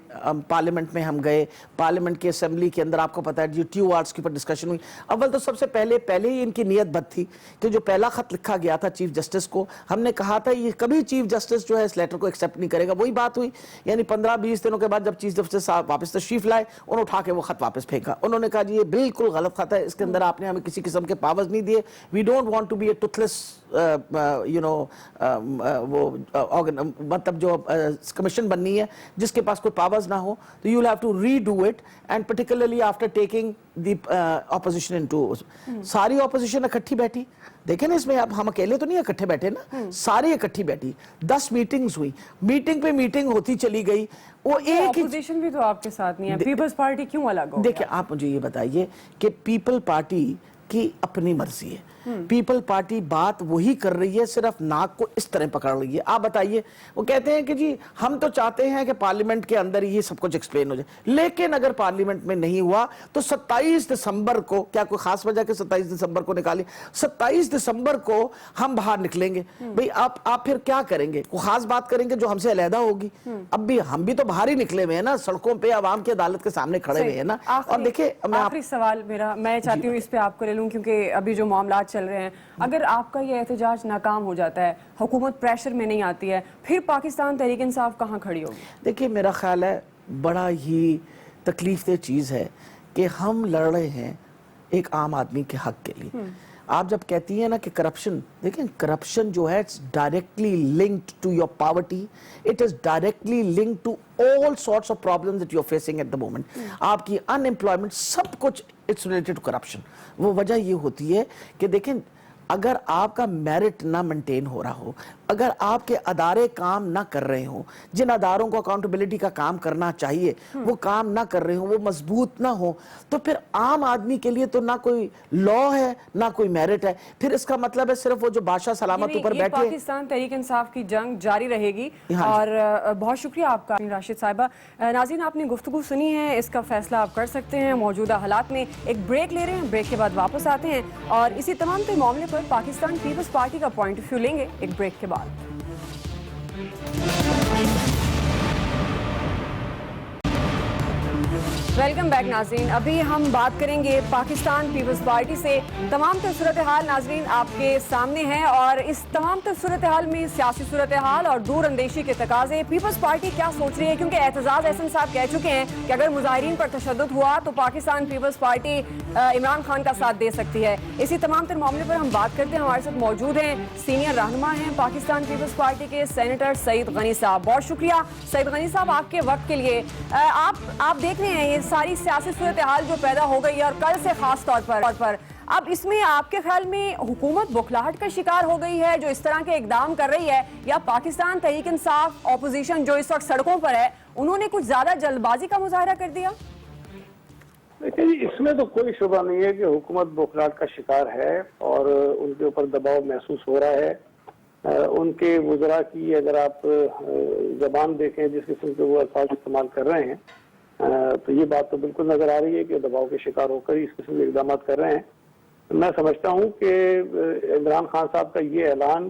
پارلیمنٹ میں ہم گئے, پارلیمنٹ کی اسمبلی کے اندر آپ کو پتا ہے جی ٹیو آرٹس کے اوپر ڈسکشن ہوئی. اول تو سب سے پہلے ہی ان کی نیت بد تھی کہ جو پہلا خط لکھا گیا تھا چیف جسٹس کو, ہم نے کہا تھا یہ کبھی چیف جسٹس جو ہے اس لیٹر کو ایکسیپٹ نہیں کرے گا. وہی بات ہوئی, یعنی 15-20 دنوں کے بعد جب چیف جسٹس صاحب واپس تشریف لائے, انہوں نے اٹھا کے وہ خط واپس پھینکا. انہوں نے کہا جی یہ بالکل غلط خط ہے, اس کے اندر آپ نے ہمیں کسی قسم کے پاورز نہیں دیے. We don't want to be a toothless وہ مطلب جو کمیشن بننی ہے جس کے پاس کوئی پاورز نہ ہو, تو you will have to redo it, and particularly after taking the opposition into. ساری اپوزیشن اکٹھی بیٹھی, دیکھیں نا اس میں اب ہم اکیلے تو نہیں اکٹھے بیٹھے نا, ساری اکٹھی بیٹھی. 10 میٹنگز ہوئی, میٹنگ پہ میٹنگ ہوتی چلی گئی. وہ ایک اپوزیشن بھی تو آپ کے ساتھ نہیں ہے, پیپلز پارٹی کیوں الگ ہو گیا؟ دیکھیں آپ مجھے یہ بتائیے کہ پیپل پارٹی کی اپنی مرضی ہے. پیپل پارٹی بات وہی کر رہی ہے, صرف ناک کو اس طرح پکڑ رہی ہے. آپ بتائیے, وہ کہتے ہیں کہ جی ہم تو چاہتے ہیں کہ پارلیمنٹ کے اندر یہ سب کچھ ایکسپلین ہو جائے, لیکن اگر پارلیمنٹ میں نہیں ہوا تو 27 دسمبر کو, کیا کوئی خاص وجہ کہ 27 دسمبر کو نکالی, 27 دسمبر کو ہم باہر نکلیں گے. بھئی آپ پھر کیا کریں گے؟ کوئی خاص بات کریں گے جو ہم سے علیحدہ ہوگی؟ اب بھی ہم بھی تو باہر ہی نکلے ہوئے ہیں نا, سڑکوں پہ عوام کی عدالت کے سامنے کھڑے ہوئے ہیں نا. اور دیکھیں آخری سوال میرا, میں چاہتی ہوں اس پہ آپ کو لے لوں کیونکہ ابھی جو معاملات چل رہے ہیں, اگر آپ کا یہ احتجاج ناکام ہو جاتا ہے, حکومت پریشر میں نہیں آتی ہے, پھر پاکستان تحریک انصاف کہاں کھڑی ہوگی؟ دیکھیے میرا خیال ہے بڑا ہی تکلیف دہ چیز ہے کہ ہم لڑ رہے ہیں ایک عام آدمی کے حق کے لیے. آپ جب کہتی ہیں نا کہ کرپشن, دیکھیں کرپشن جو ہے it's directly linked to your poverty, it is directly linked to all sorts of problems that you are facing at the moment. آپ کی ان امپلائمنٹ سب کچھ اٹس ریلیٹڈ ٹو کرپشن. وہ وجہ یہ ہوتی ہے کہ دیکھیں اگر آپ کا میرٹ نہ مینٹین ہو رہا ہو, اگر آپ کے ادارے کام نہ کر رہے ہوں, جن اداروں کو اکاؤنٹیبلٹی کا کام کرنا چاہیے وہ کام نہ کر رہے ہوں, وہ مضبوط نہ ہوں, تو پھر عام آدمی کے لیے تو نہ کوئی لا ہے نہ کوئی میرٹ ہے. پھر اس کا مطلب ہے صرف وہ جو بادشاہ سلامت اوپر بیٹھے. پاکستان تحریک انصاف کی جنگ جاری رہے گی. اور بہت شکریہ آپ کا راشد صاحبہ. ناظرین آپ نے گفتگو سنی ہے, اس کا فیصلہ آپ کر سکتے ہیں. موجودہ حالات میں ایک بریک لے رہے ہیں, بریک کے بعد واپس آتے ہیں اور اسی تمام تر معاملے پر پاکستان پیپلز پارٹی کا پوائنٹ آف ویو لیں گے ایک بریک کے بعد. ویلکم بیک ناظرین. ابھی ہم بات کریں گے پاکستان پیپلز پارٹی سے. تمام تر صورتحال ناظرین آپ کے سامنے ہیں, اور اس تمام تر صورتحال میں سیاسی صورتحال اور دور اندیشی کے تقاضے. پیپلز پارٹی کیا سوچ رہی ہے, کیونکہ اعتزاز احسن صاحب کہہ چکے ہیں کہ اگر مظاہرین پر تشدد ہوا تو پاکستان پیپلز پارٹی عمران خان کا ساتھ دے سکتی ہے. اسی تمام تر معاملے پر ہم بات کرتے ہیں. ہمارے ساتھ موجود ہیں سینئر رہنما ہیں پاکستان پیپلز پارٹی کے سینیٹر سعید غنی صاحب. بہت شکریہ سعید غنی صاحب آپ کے وقت کے لیے. آپ دیکھ رہے ہیں یہ ساری سیاسی صورتحال جو پیدا ہو گئی ہے, اور کل سے خاص طور پر اب اس میں آپ کے خیال میں حکومت بخلاہٹ کا شکار ہو گئی ہے جو اس طرح کے اقدام کر رہی ہے, یا پاکستان تحریک انصاف اپوزیشن جو اس وقت سڑکوں پر ہے انہوں نے کچھ زیادہ جلد بازی کا مظاہرہ کر دیا؟ دیکھیں اس میں تو کوئی شبہ نہیں ہے کہ حکومت بخلاہٹ کا شکار ہے اور ان کے اوپر دباؤ محسوس ہو رہا ہے. ان کے وزراء کی اگر آپ زبان دیکھیں جس قسم کے وہ الفاظ استعمال کر رہے ہیں, تو یہ بات تو بالکل نظر آ رہی ہے کہ دباؤ کے شکار ہو کر اس قسم کے اقدامات کر رہے ہیں. میں سمجھتا ہوں کہ عمران خان صاحب کا یہ اعلان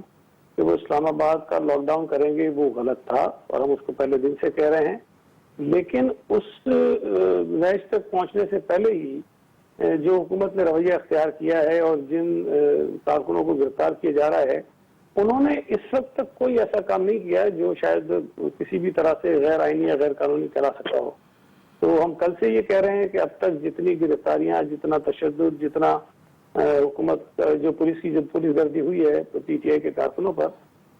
کہ وہ اسلام آباد کا لاک ڈاؤن کریں گے وہ غلط تھا, اور ہم اس کو پہلے دن سے کہہ رہے ہیں. لیکن اس گزائش تک پہنچنے سے پہلے ہی جو حکومت نے رویہ اختیار کیا ہے اور جن کارکنوں کو گرفتار کیا جا رہا ہے, انہوں نے اس وقت تک کوئی ایسا کام نہیں کیا ہے جو شاید کسی بھی طرح سے غیر آئینی یا غیر قانونی کرا سکتا ہو. تو ہم کل سے یہ کہہ رہے ہیں کہ اب تک جتنی گرفتاریاں، جتنا تشدد، جتنا حکومت جو پولیس کی پولیس گردی ہوئی ہے پی ٹی آئی کے کارکنوں پر،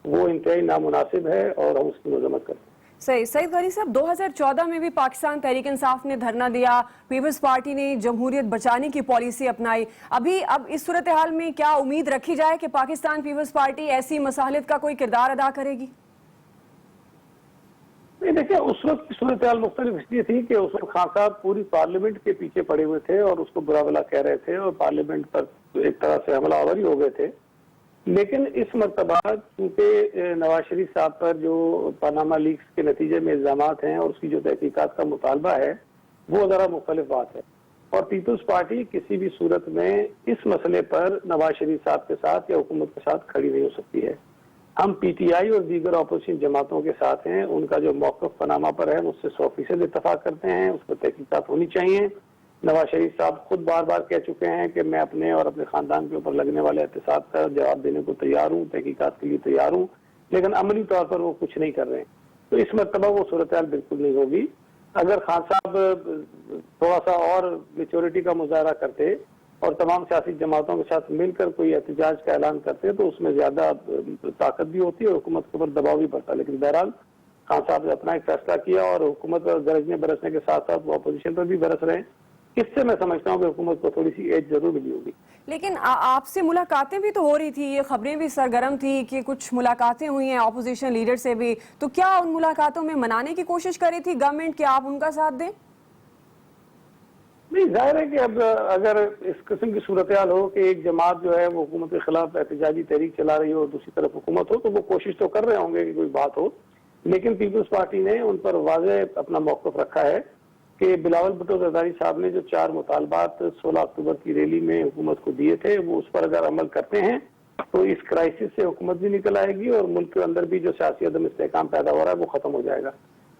وہ انتہائی نامناسب ہے اور ہم اس کی مذمت کرتے ہیں. صحیح. سعید غنی صاحب، 2014 میں بھی پاکستان تحریک انصاف نے دھرنا دیا، پیپلز پارٹی نے جمہوریت بچانے کی پالیسی اپنائی. اب اس صورتحال میں کیا امید رکھی جائے کہ پاکستان پیپلز پارٹی ایسی مصالحت کا کوئی کردار ادا کرے گی؟ نہیں، دیکھیں اس وقت کی صورتحال مختلف اس لیے تھی کہ اس وقت خان صاحب پوری پارلیمنٹ کے پیچھے پڑے ہوئے تھے اور اس کو برا بلا کہہ رہے تھے اور پارلیمنٹ پر ایک طرح سے حملہ آوری ہو گئے تھے. لیکن اس مرتبہ چونکہ نواز شریف صاحب پر جو پاناما لیکس کے نتیجے میں الزامات ہیں اور اس کی جو تحقیقات کا مطالبہ ہے وہ ذرا مختلف بات ہے، اور پیپلز پارٹی کسی بھی صورت میں اس مسئلے پر نواز شریف صاحب کے ساتھ یا حکومت کے ساتھ کھڑی نہیں ہو سکتی ہے. ہم پی ٹی آئی اور دیگر اپوزیشن جماعتوں کے ساتھ ہیں. ان کا جو موقف پاناما پر ہے اس سے 100% اتفاق کرتے ہیں. اس پر تحقیقات ہونی چاہیے. نواز شریف صاحب خود بار بار کہہ چکے ہیں کہ میں اپنے اور اپنے خاندان کے اوپر لگنے والے احتساب کا جواب دینے کو تیار ہوں، تحقیقات کے لیے تیار ہوں، لیکن عملی طور پر وہ کچھ نہیں کر رہے ہیں. تو اس مرتبہ وہ صورتحال بالکل نہیں ہوگی. اگر خان صاحب تھوڑا سا اور میچورٹی کا مظاہرہ کرتے اور تمام سیاسی جماعتوں کے ساتھ مل کر کوئی احتجاج کا اعلان کرتے تو اس میں زیادہ طاقت بھی ہوتی اور حکومت کے اوپر دباؤ بھی پڑتا. لیکن بہرحال خان صاحب نے اپنا ایک فیصلہ کیا اور حکومت پر گرجنے برسنے کے ساتھ ساتھ وہ اپوزیشن پر بھی برس رہے ہیں. اس سے میں سمجھتا ہوں کہ حکومت کو تھوڑی سی ایج ضرور ملی ہوگی. لیکن آپ سے ملاقاتیں بھی تو ہو رہی تھی، یہ خبریں بھی سرگرم تھی کہ کچھ ملاقاتیں ہوئی ہیں اپوزیشن لیڈر سے بھی، تو کیا ان ملاقاتوں میں منانے کی کوشش کری تھی گورنمنٹ کہ آپ ان کا ساتھ دیں؟ نہیں، ظاہر ہے کہ اب اگر اس قسم کی صورتحال ہو کہ ایک جماعت جو ہے وہ حکومت کے خلاف احتجاجی تحریک چلا رہی ہو اور دوسری طرف حکومت ہو تو وہ کوشش تو کر رہے ہوں گے کہ کوئی بات ہو. لیکن پیپلز پارٹی نے ان پر واضح اپنا موقف رکھا ہے کہ بلاول بھٹو زرداری صاحب نے جو 4 مطالبات 16 اکتوبر کی ریلی میں حکومت کو دیے تھے وہ اس پر اگر عمل کرتے ہیں تو اس کرائسس سے حکومت بھی نکل آئے گی اور ملک کے اندر بھی جو سیاسی عدم استحکام پیدا ہو رہا ہے وہ ختم ہو جائے گا.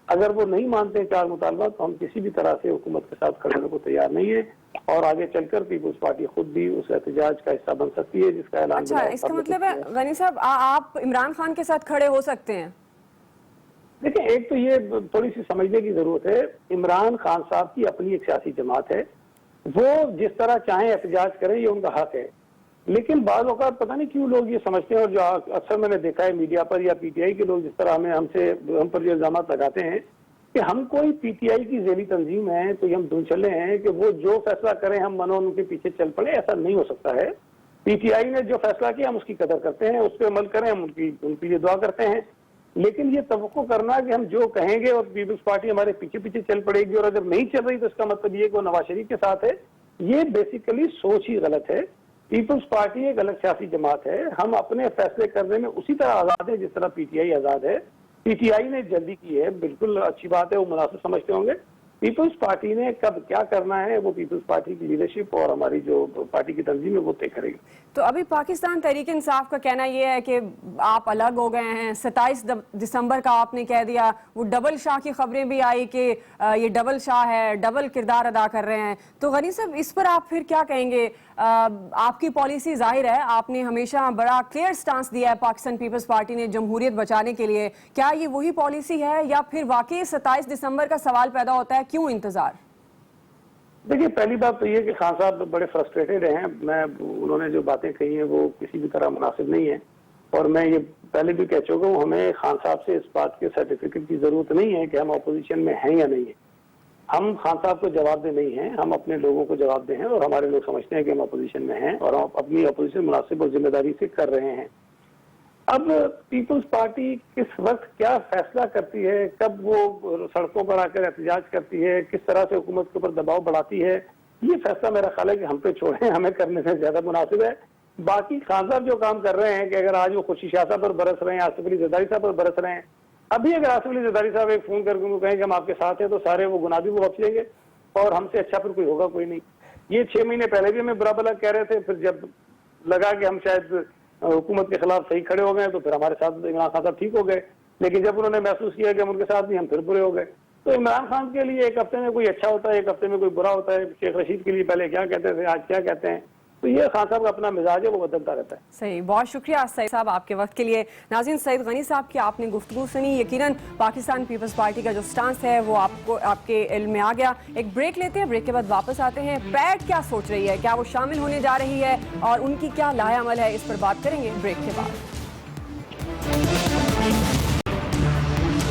اگر وہ نہیں مانتے ہیں 4 مطالبات تو ہم کسی بھی طرح سے حکومت کے ساتھ کھڑے ہونے کو تیار نہیں ہے اور آگے چل کر پیپلز پارٹی خود بھی اس احتجاج کا حصہ بن سکتی ہے جس کا اعلان. اچھا، اس کا مطلب ہے غنی صاحب آپ عمران خان کے ساتھ کھڑے ہو سکتے ہیں؟ دیکھیں، ایک تو یہ تھوڑی سی سمجھنے کی ضرورت ہے، عمران خان صاحب کی اپنی ایک سیاسی جماعت ہے، وہ جس طرح چاہیں احتجاج کریں یہ ان کا حق ہے. لیکن بعض اوقات پتہ نہیں کیوں لوگ یہ سمجھتے ہیں اور جو اکثر میں نے دیکھا ہے میڈیا پر یا پی ٹی آئی کے لوگ جس طرح ہم پر جو الزامات لگاتے ہیں کہ ہم کوئی پی ٹی آئی کی ذیلی تنظیم ہیں تو ہم دھن چلے ہیں کہ وہ جو فیصلہ کریں ہم منو ان کے پیچھے چل پڑے. ایسا نہیں ہو سکتا ہے. پی ٹی آئی نے جو فیصلہ کیا ہم اس کی قدر کرتے ہیں، اس پہ عمل کریں، ہم ان کی دعا کرتے ہیں. لیکن یہ توقع کرنا کہ ہم جو کہیں گے اور پیپلز پارٹی ہمارے پیچھے پیچھے چل پڑے گی اور اگر نہیں چل رہی تو اس کا مطلب یہ کہ وہ نواز شریف کے ساتھ ہے، یہ بیسیکلی سوچ ہی غلط ہے. پیپلز پارٹی ایک الگ سیاسی جماعت ہے. ہم اپنے فیصلے کرنے میں اسی طرح آزاد ہیں جس طرح پی ٹی آئی آزاد ہے. پی ٹی آئی نے جلدی کی ہے، بالکل اچھی بات ہے، وہ مناسب سمجھتے ہوں گے. پیپلز پارٹی نے کب کیا کرنا ہے وہ پیپلز پارٹی کی لیڈرشپ اور ہماری جو پارٹی کی تنظیم ہے وہ طے کرے گی. تو ابھی پاکستان تحریک انصاف کا کہنا یہ ہے کہ آپ الگ ہو گئے ہیں. 27 دسمبر کا آپ نے کہہ دیا، وہ ڈبل شاہ کی خبریں بھی آئی کہ یہ ڈبل شاہ ہے، ڈبل کردار ادا کر رہے ہیں. تو غنی صاحب اس پر آپ پھر کیا کہیں گے؟ آپ کی پالیسی ظاہر ہے، آپ نے ہمیشہ بڑا کلیئر سٹانس دیا ہے پاکستان پیپلز پارٹی نے جمہوریت بچانے کے لیے. کیا یہ وہی پالیسی ہے یا پھر واقعی 27 دسمبر کا سوال پیدا ہوتا ہے کیوں انتظار؟ دیکھیے، پہلی بات تو یہ کہ خان صاحب بڑے فرسٹریٹڈ ہیں. انہوں نے جو باتیں کہی ہیں وہ کسی بھی طرح مناسب نہیں ہے اور میں یہ پہلے بھی کہہ چکا ہوں، ہمیں خان صاحب سے اس بات کے سرٹیفکیٹ کی ضرورت نہیں ہے کہ ہم اپوزیشن میں ہیں یا نہیں ہیں. ہم خان صاحب کو جواب دہ نہیں ہیں، ہم اپنے لوگوں کو جواب دہ ہیں اور ہمارے لوگ سمجھتے ہیں کہ ہم اپوزیشن میں ہیں اور ہم اپنی اپوزیشن مناسب اور ذمہ داری سے کر رہے ہیں. اب پیپلز پارٹی کس وقت کیا فیصلہ کرتی ہے، کب وہ سڑکوں پر آ کر احتجاج کرتی ہے، کس طرح سے حکومت کے اوپر دباؤ بڑھاتی ہے، یہ فیصلہ میرا خیال ہے کہ ہم پہ چھوڑیں، ہمیں کرنے سے زیادہ مناسب ہے. باقی خان صاحب جو کام کر رہے ہیں کہ اگر آج وہ خورشید شاہ صاحب پر برس رہے ہیں، آصف علی زرداری صاحب پر برس رہے ہیں، ابھی اگر آصف علی زرداری صاحب ایک فون کر کے ان کو کہیں کہ ہم آپ کے ساتھ ہیں تو سارے وہ گناہ بھی وہ بخش دیں گے اور ہم سے اچھا پھر کوئی ہوگا کوئی نہیں. یہ 6 مہینے پہلے بھی ہمیں برا بلا کہہ رہے تھے، پھر جب لگا کہ ہم شاید حکومت کے خلاف صحیح کھڑے ہو گئے تو پھر ہمارے ساتھ عمران خان صاحب ٹھیک ہو گئے. لیکن جب انہوں نے محسوس کیا کہ ہم ان کے ساتھ نہیں، ہم پھر برے ہو گئے. تو عمران خان کے لیے ایک ہفتے میں کوئی اچھا ہوتا ہے، ایک ہفتے میں کوئی برا ہوتا ہے. شیخ رشید کے لیے پہلے کیا کہتے تھے، آج کیا کہتے ہیں. تو یہ خان صاحب کا اپنا مزاج ہے، وہ بدلتا رہتا ہے. صحیح، بہت شکریہ سعید صاحب آپ کے وقت کے لیے. ناظرین، سعید غنی صاحب کی آپ نے گفتگو سنی. یقیناً پاکستان پیپلز پارٹی کا جو سٹانس ہے وہ آپ کے علم میں آ گیا. ایک بریک لیتے ہیں، بریک کے بعد واپس آتے ہیں. پیٹ کیا سوچ رہی ہے، کیا وہ شامل ہونے جا رہی ہے اور ان کی کیا لائحہ عمل ہے، اس پر بات کریں گے بریک کے بعد.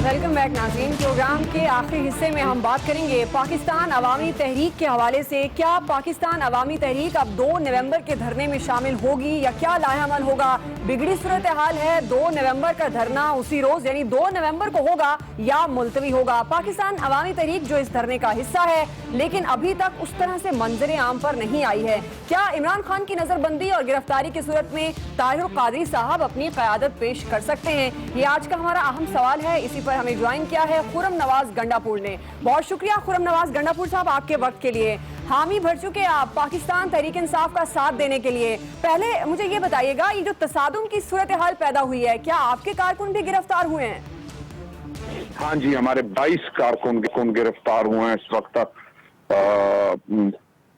ویلکم بیک ناظرین. پروگرام کے آخری حصے میں ہم بات کریں گے پاکستان عوامی تحریک کے حوالے سے. کیا پاکستان عوامی تحریک اب 2 نومبر کے دھرنے میں شامل ہوگی یا کیا لائحہ عمل ہوگا؟ بگڑی صورتحال ہے، 2 نومبر کا دھرنا اسی روز یعنی 2 نومبر کو ہوگا یا ملتوی ہوگا؟ پاکستان عوامی تحریک جو اس دھرنے کا حصہ ہے لیکن ابھی تک اس طرح سے منظر عام پر نہیں آئی ہے. کیا عمران خان کی نظر بندی اور گرفتاری کی صورت میں طاہر القادری صاحب اپنی قیادت پیش کر سکتے ہیں؟ یہ آج کا ہمارا اہم سوال ہے. اسی پر ہمیں جوائن کیا ہے خرم نواز گنڈا پور نے. بہت شکریہ خرم نواز گنڈا پور صاحب آپ کے وقت کے لیے. حامی بھر چکے آپ پاکستان تحریک انصاف کا ساتھ دینے کے لیے. پہلے مجھے یہ بتائیے گا، یہ جو تصادم کی صورتحال پیدا ہوئی ہے، کیا آپ کے کارکن بھی گرفتار ہوئے ہیں؟ ہاں جی، ہمارے 22 کارکن گرفتار ہوئے ہیں اس وقت تک،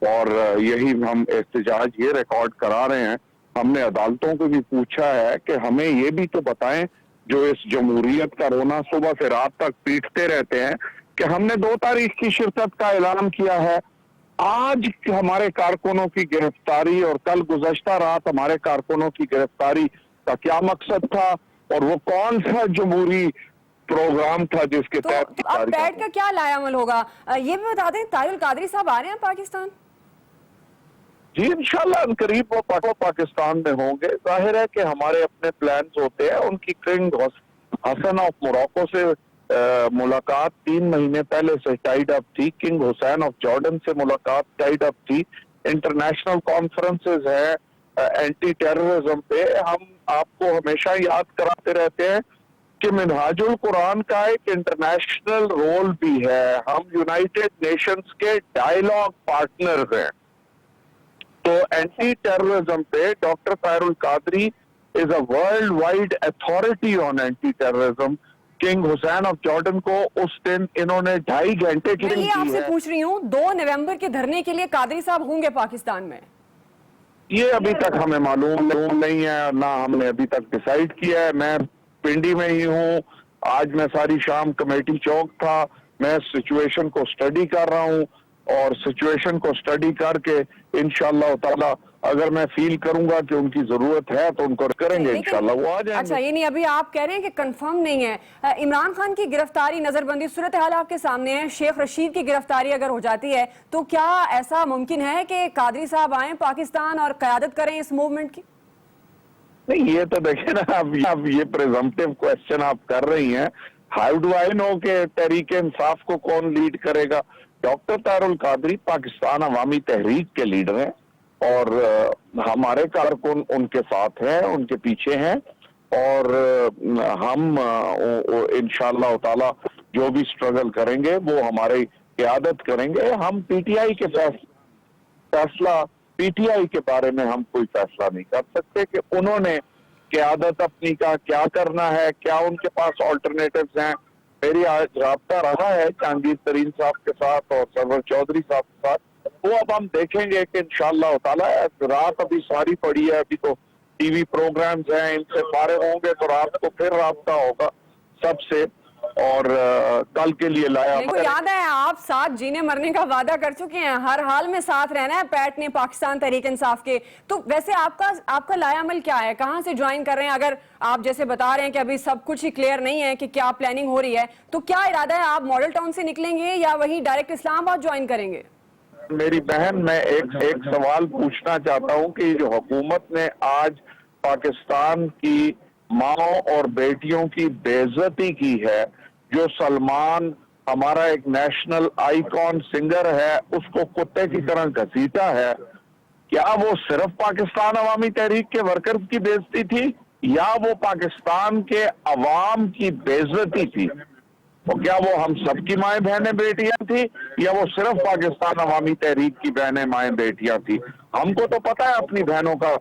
اور یہی ہم احتجاج یہ ریکارڈ کرا رہے ہیں. ہم نے عدالتوں کو بھی پوچھا ہے کہ ہمیں یہ بھی تو بتائیں، جو اس جمہوریت کا رونا صبح سے رات تک پیٹتے رہتے ہیں، کہ ہم نے 2 تاریخ کی شرکت کا اعلان کیا ہے. آج ہمارے کارکنوں کی گرفتاری اور کل گزشتہ رات ہمارے کارکنوں کی گرفتاری کا کیا مقصد تھا، اور وہ کون سا جمہوری پروگرام تھا جس کے تحت اب پیٹ کا کیا لائحہ عمل ہوگا؟ یہ بھی بتا دیں، طاہر القادری صاحب آ رہے ہیں پاکستان؟ جی انشاءاللہ قریب وہ پاکستان میں ہوں گے. ظاہر ہے کہ ہمارے اپنے پلانز ہوتے ہیں. ان کی کنگ حسن آف موراکو سے ملاقات 3 مہینے پہلے سے ٹائیڈ اپ تھی. کنگ حسین آف جارڈن سے ملاقات ٹائیڈ اپ تھی. انٹرنیشنل کانفرنسز ہیں اینٹی ٹیررزم پہ. ہم آپ کو ہمیشہ یاد کراتے رہتے ہیں کہ منہاج القرآن کا ایک انٹرنیشنل رول بھی ہے. ہم یونائٹڈ نیشنز کے ڈائیلاگ پارٹنرز ہیں. تو اینٹی ٹیررزم پہ doctor Tahir al-Qadri is a world wide authority on anti terrorism. King Hussain of Jordan کو اس دن انہوں نے 2.5 گھنٹے کی میں آپ سے پوچھ رہی ہوں 2 نومبر کے دھرنے کے لیے قادری صاحب ہوں گے پاکستان میں؟ یہ ابھی تک ہمیں معلوم نہیں ہے، نہ ہم نے ابھی تک ڈیسائیڈ کیا ہے. میں پنڈی میں ہی ہوں. آج میں ساری شام کمیٹی چوک تھا. میں سچویشن کو سٹڈی کر رہا ہوں، اور سچویشن کو سٹڈی کر کے انشاءاللہ تعالی اگر میں فیل کروں گا کہ ان کی ضرورت ہے تو ان کو کریں گے انشاءاللہ، وہ آ جائیں گے. اچھا، یہ نہیں ابھی آپ کہہ رہے ہیں کہ کنفرم نہیں ہے. عمران خان کی گرفتاری، نظر بندی، صورتحال آپ کے سامنے ہے. شیخ رشید کی گرفتاری اگر ہو جاتی ہے تو کیا ایسا ممکن ہے کہ قادری صاحب آئیں پاکستان اور قیادت کریں اس موومنٹ کی؟ نہیں، یہ تو دیکھیں نا، اب یہ پریزمپٹیو کوسچن آپ کر رہی ہیں. ہاؤ ڈو آئی نو کہ تحریک انصاف کو کون لیڈ کرے گا؟ ڈاکٹر طاہر القادری پاکستان عوامی تحریک کے لیڈر ہیں، اور ہمارے کارکن ان کے ساتھ ہیں، ان کے پیچھے ہیں، اور ہم انشاءاللہ تعالی جو بھی سٹرگل کریں گے وہ ہماری قیادت کریں گے. ہم پی ٹی آئی کے فیصلہ پی ٹی آئی کے بارے میں ہم کوئی فیصلہ نہیں کر سکتے کہ انہوں نے قیادت اپنی کا کیا کرنا ہے، کیا ان کے پاس آلٹرنیٹیوز ہیں. میری آج رابطہ رہا ہے جہانگیر ترین صاحب کے ساتھ اور سرور چودھری صاحب کے ساتھ. وہ اب ہم دیکھیں گے کہ انشاءاللہ تعالی رات ابھی ساری پڑی ہے، ابھی تو ٹی وی پروگرامز ہیں، ان سے فارغ ہوں گے تو رات کو پھر رابطہ ہوگا سب سے، اور کل کے لیے لایا. میرے کو یاد ہے آپ ساتھ جینے مرنے کا وعدہ کر چکے ہیں، ہر حال میں ساتھ رہنا ہے پیٹ نے پاکستان تحریک انصاف کے. تو ویسے آپ کا لائحہ عمل کیا ہے؟ کہاں سے جوائن کر رہے ہیں؟ اگر آپ جیسے بتا رہے ہیں کہ ابھی سب کچھ ہی کلیئر نہیں ہے کہ کیا پلاننگ ہو رہی ہے، تو کیا ارادہ ہے؟ آپ ماڈل ٹاؤن سے نکلیں گے یا وہی ڈائریکٹ اسلام آباد جوائن کریں گے؟ میری بہن، میں ایک سوال پوچھنا چاہتا ہوں کہ جو حکومت نے آج پاکستان کی ماں اور بیٹیوں کی بے عزتی کی ہے، جو سلمان ہمارا ایک نیشنل آئیکن سنگر ہے اس کو کتے کی طرح گھسیٹا ہے، کیا وہ صرف پاکستان عوامی تحریک کے ورکرز کی بے عزتی تھی یا وہ پاکستان کے عوام کی بے عزتی تھی؟ اور کیا وہ ہم سب کی مائیں بہنیں بیٹیاں تھی یا وہ صرف پاکستان عوامی تحریک کی بہنیں مائیں بیٹیاں تھی؟ ہم کو تو پتہ ہے اپنی بہنوں کا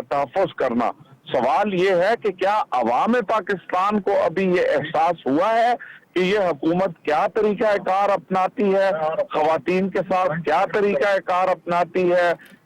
تحفظ کرنا. سوال یہ ہے کہ کیا عوام پاکستان کو ابھی یہ احساس ہوا ہے کہ یہ حکومت کیا طریقہ کار اپناتی ہے، خواتین کے ساتھ کیا طریقہ کار اپناتی ہے،